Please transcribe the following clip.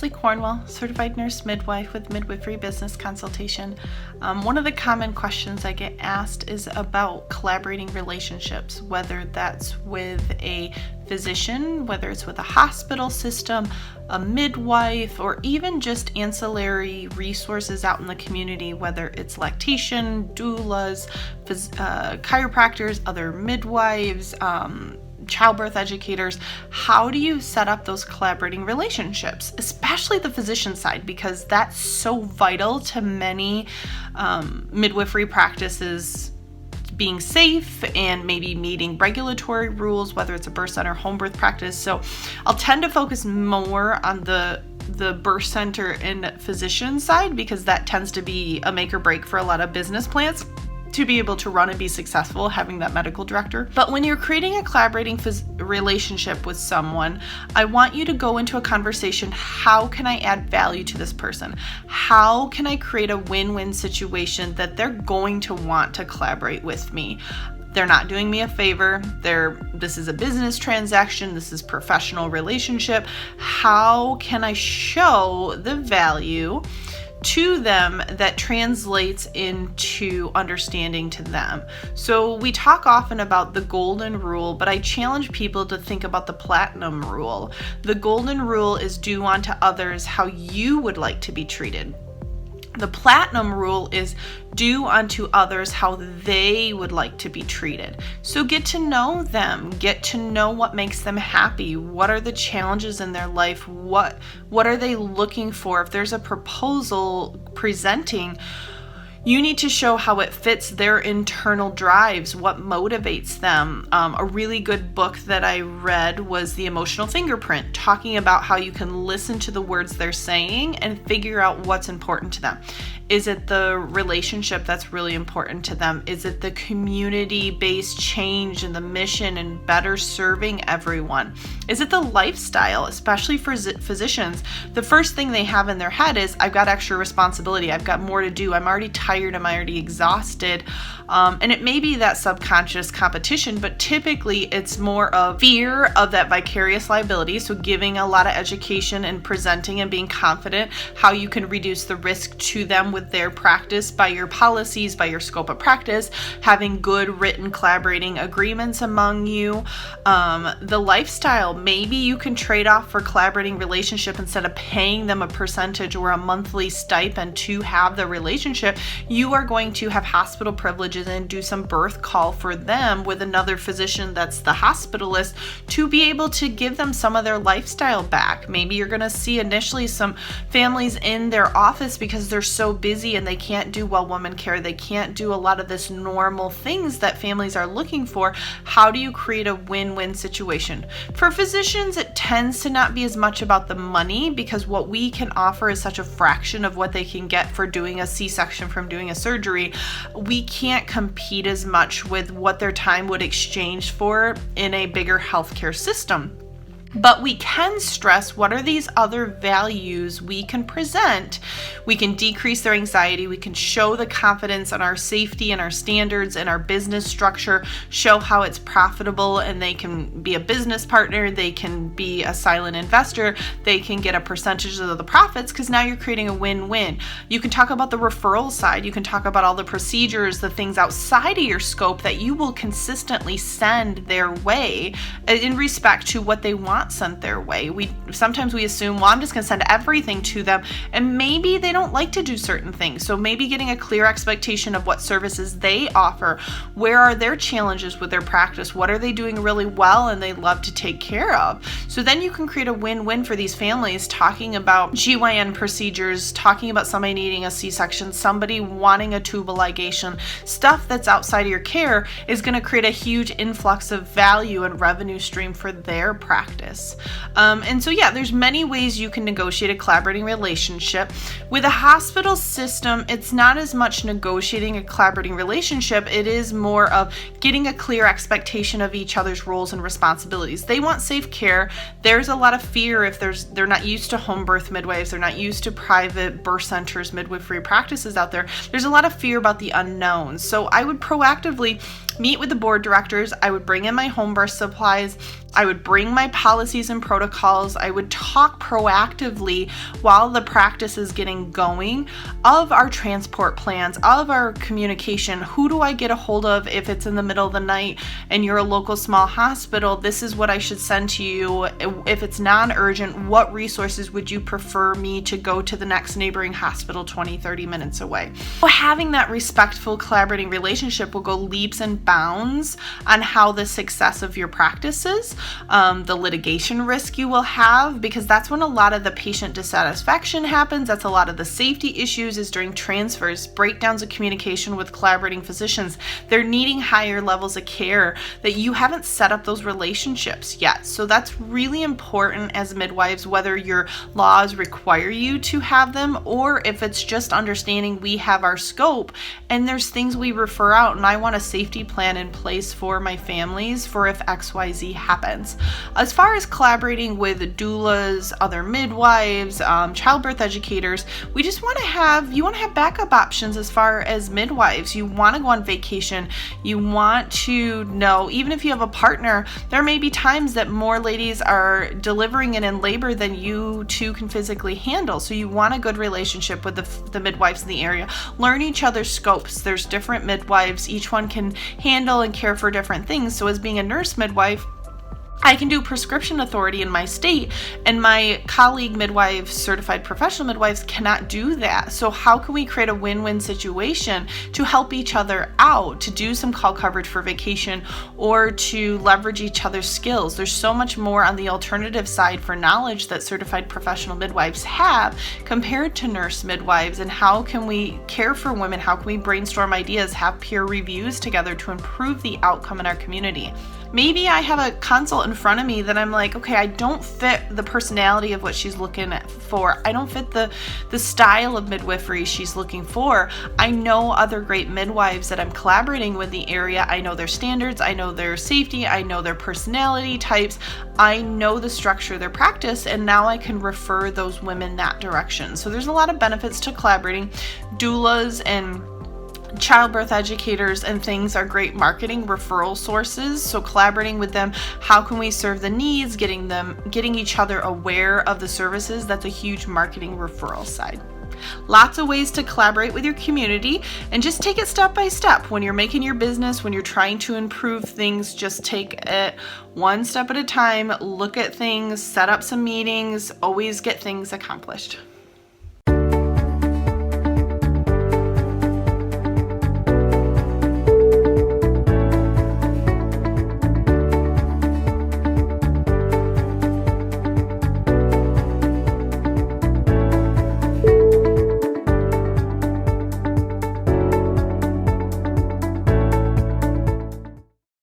Leslie Cornwell, certified nurse midwife with Midwifery business consultation. One of the common questions I get asked is about collaborating relationships, whether that's with a physician, whether it's with a hospital system, a midwife, or even just ancillary resources out in the community, whether it's lactation, doulas, chiropractors, other midwives, childbirth educators. How do you set up those collaborating relationships, especially the physician side, because that's so vital to many midwifery practices being safe and maybe meeting regulatory rules, whether it's a birth center, home birth practice. So I'll tend to focus more on the birth center and physician side, because that tends to be a make or break for a lot of business plans to be able to run and be successful, having that medical director. But when you're creating a collaborating relationship with someone, I want you to go into a conversation. How can I add value to this person? How can I create a win-win situation that they're going to want to collaborate with me? They're not doing me a favor. This is a business transaction. This is professional relationship. How can I show the value to them that translates into understanding to them? So we talk often about the golden rule, but I challenge people to think about the platinum rule. The golden rule is do unto others how you would like to be treated. The platinum rule is do unto others how they would like to be treated. So get to know them, get to know what makes them happy. What are the challenges in their life? What are they looking for? If there's a proposal presenting, you need to show how it fits their internal drives, what motivates them. A really good book that I read was The Emotional Fingerprint, talking about how you can listen to the words they're saying and figure out what's important to them. Is it the relationship that's really important to them? Is it the community-based change and the mission and better serving everyone? Is it the lifestyle, especially for physicians? The first thing they have in their head is, I've got extra responsibility. I've got more to do. I'm already tired. I'm already exhausted. And it may be that subconscious competition, but typically it's more of fear of that vicarious liability. So giving a lot of education and presenting and being confident how you can reduce the risk to them with their practice by your policies, by your scope of practice, having good written collaborating agreements among you. The lifestyle, maybe you can trade off for collaborating relationship. Instead of paying them a percentage or a monthly stipend to have the relationship, you are going to have hospital privileges and do some birth call for them with another physician that's the hospitalist to be able to give them some of their lifestyle back. Maybe you're going to see initially some families in their office because they're so busy and they can't do well woman care. They can't do a lot of this normal things that families are looking for. How do you create a win-win situation? For physicians, it tends to not be as much about the money, because what we can offer is such a fraction of what they can get for doing a C-section from doing a surgery. We can't compete as much with what their time would exchange for in a bigger healthcare system. But we can stress what are these other values we can present. We can decrease their anxiety. We can show the confidence in our safety and our standards and our business structure, show how it's profitable, and they can be a business partner. They can be a silent investor. They can get a percentage of the profits, because now you're creating a win-win. You can talk about the referral side. You can talk about all the procedures, the things outside of your scope that you will consistently send their way in respect to what they want sent their way. Sometimes we assume, well, I'm just going to send everything to them, and maybe they don't like to do certain things. So maybe getting a clear expectation of what services they offer, where are their challenges with their practice, what are they doing really well and they love to take care of. So then you can create a win-win for these families, talking about GYN procedures, talking about somebody needing a C-section, somebody wanting a tubal ligation. Stuff that's outside of your care is going to create a huge influx of value and revenue stream for their practice. And so there's many ways you can negotiate a collaborating relationship. With a hospital system, it's not as much negotiating a collaborating relationship. It is more of getting a clear expectation of each other's roles and responsibilities. They want safe care. There's a lot of fear if they're not used to home birth midwives. They're not used to private birth centers, midwifery practices out there. There's a lot of fear about the unknown. So I would proactively meet with the board directors. I would bring in my home birth supplies, I would bring my policies and protocols. I would talk proactively while the practice is getting going of our transport plans, of our communication. Who do I get a hold of if it's in the middle of the night and you're a local small hospital? This is what I should send to you. If it's non-urgent, what resources would you prefer me to go to the next neighboring hospital 20, 30 minutes away? So having that respectful, collaborating relationship will go leaps and bounds on how the success of your practice is. The litigation risk you will have, because that's when a lot of the patient dissatisfaction happens. That's a lot of the safety issues is during transfers, breakdowns of communication with collaborating physicians. They're needing higher levels of care that you haven't set up those relationships yet. So that's really important as midwives, whether your laws require you to have them or if it's just understanding we have our scope and there's things we refer out, and I want a safety plan in place for my families for if XYZ happens. As far as collaborating with doulas, other midwives, childbirth educators, we just want to have backup options as far as midwives. You want to go on vacation. You want to know, even if you have a partner, there may be times that more ladies are delivering and in labor than you two can physically handle. So you want a good relationship with the midwives in the area. Learn each other's scopes. There's different midwives. Each one can handle and care for different things. So as being a nurse midwife, I can do prescription authority in my state, and my colleague midwives, certified professional midwives, cannot do that. So how can we create a win-win situation to help each other out, to do some call coverage for vacation, or to leverage each other's skills? There's so much more on the alternative side for knowledge that certified professional midwives have compared to nurse midwives. And how can we care for women? How can we brainstorm ideas, have peer reviews together to improve the outcome in our community? Maybe I have a consult in front of me that I'm like, okay, I don't fit the personality of what she's looking for. I don't fit the style of midwifery she's looking for. I know other great midwives that I'm collaborating with in the area. I know their standards. I know their safety. I know their personality types. I know the structure of their practice, and now I can refer those women that direction. So there's a lot of benefits to collaborating. Doulas and childbirth educators and things are great marketing referral sources. So collaborating with them, how can we serve the needs, getting each other aware of the services, that's a huge marketing referral side. Lots of ways to collaborate with your community, and just take it step by step. When you're making your business, when you're trying to improve things, just take it one step at a time, look at things, set up some meetings, always get things accomplished.